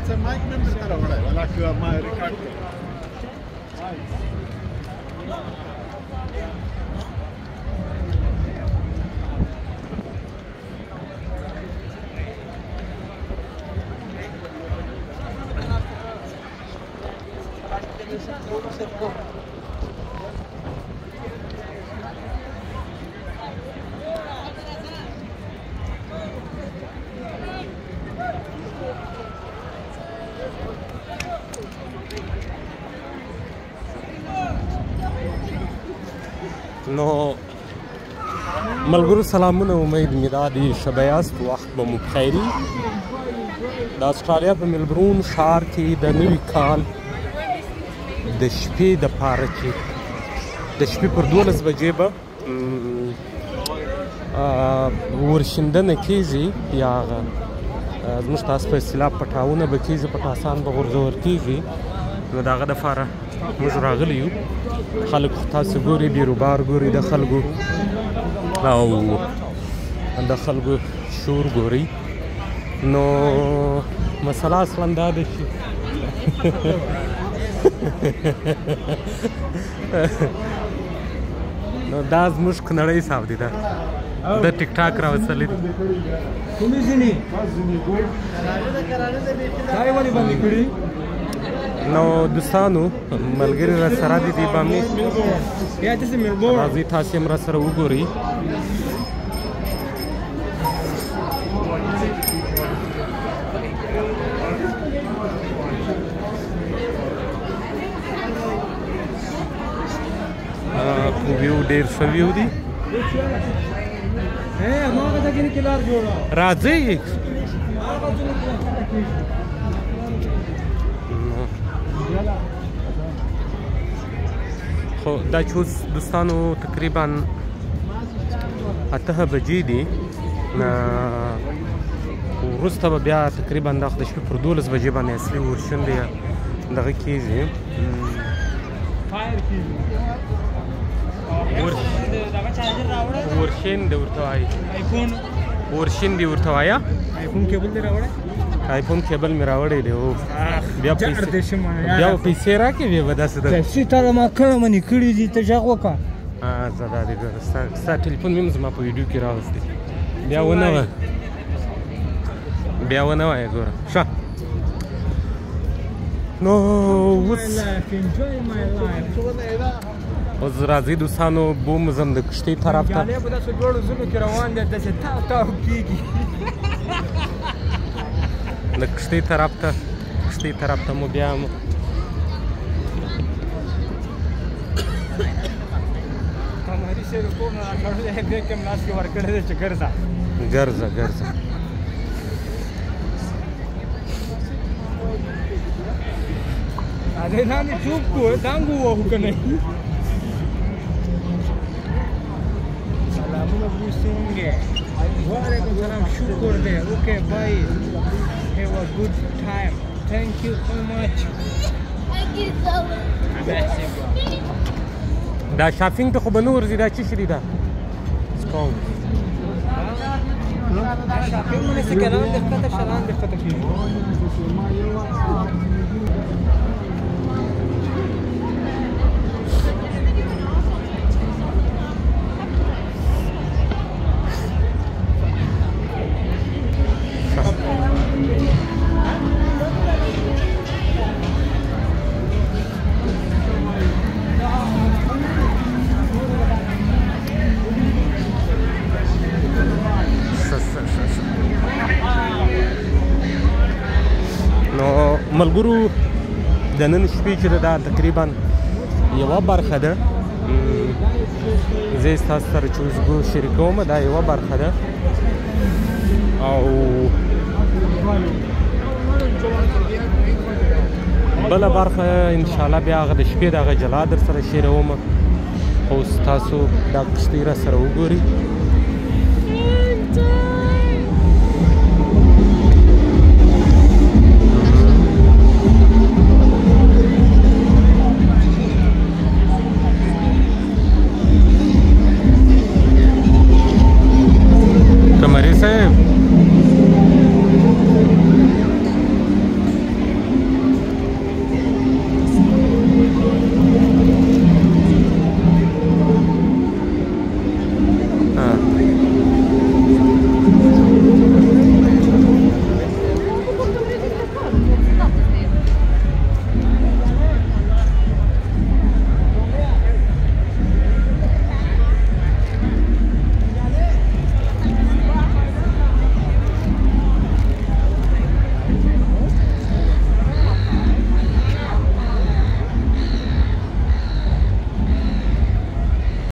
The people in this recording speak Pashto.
څه مایک مې درته راوړی ولا که ما ریکارډ کړ نو ملګرو سلامونه، امید مې دا دی شبه یاست، وخت به مو بخیر وي. د استرالیا په ملبورن ښار کې د نوي کال د شپې دپاره چې د شپې پر 12 بجې به ورشندنه کېږي یا زموږ تاسو په اصطلاح پټاونه به کېږي، پټاسان به غورځول کېږي. نو د هغه دپاره موږ راغلي یو. خلک تاسو ګورئ، بیروبار ګورئ، د خلکو او د خلکو شور ګورئ. نو مسله اصلا دا ده چې نو دا زموږ کونړی صاحب دی، دا د ټیک ټاک راوستلی دی. کومې ځینې چای ولې بندې کړي؟ نو دوستانو ملګري را سره دي دی باندې راځئ تاسې هم را سره وګورئ. ویو ډېر ښه ویو دی. راځئ خو دا چې اوس دوستانو تقریبا 8 بجې دي، وروسته به بیا تقریبا د شپې پر 12 بجې باندې اصلي ورشندې دغه کېږي. ورشند ورته وایي، ورشند ورته وایه. آیفون کیبل دې راوړی؟ آیفون کیبل مې راوړی دی. بیا پیسې راکړې بیا به داسې ده پیسې تا ما کړه منې کړي دي، ته غږ وکړه. زه دا دی ګوره، ستا ټلیفون مې هم زما په ویډیو کې راوستی. بیا ونه وایه ګوره ښه. نو اوس راځئ دوستانو بومزم د کښتۍ طرف ته. جالۍ په داسې دواړو زونو کې روان دی، داسې تاو تاو کېږي. د کښتۍ طرف ته مو بیا قمري صاحب کور نه راکړلی دی، دې کې هم لاس کې ورکړی دی چې ګرځه. هغې لاندې ټوپ کړو، دانګ ووهو که نه. سلامونه بوی څنګه؟ وعلیکم سلام، شکر دی. اوکې بای، have a good time. Thank you so much. دا شاپینګ ته خو به نه ورځي، دا څه شي دا سکاون شاپینګ ونه څه ګران دی ښکته شلان دی ښکته کېږي. ملګرو د نن شپې چې دا تقریبا یوه برخه ده، زه ستاسو سره چې اوس شریکوم، دا یوه برخه ده. او بله برخه انشاءالله بیا هغه د شپې د هغه جلا در سره شیروم. اوس تاسو دا کښتۍ را سره وګورئ.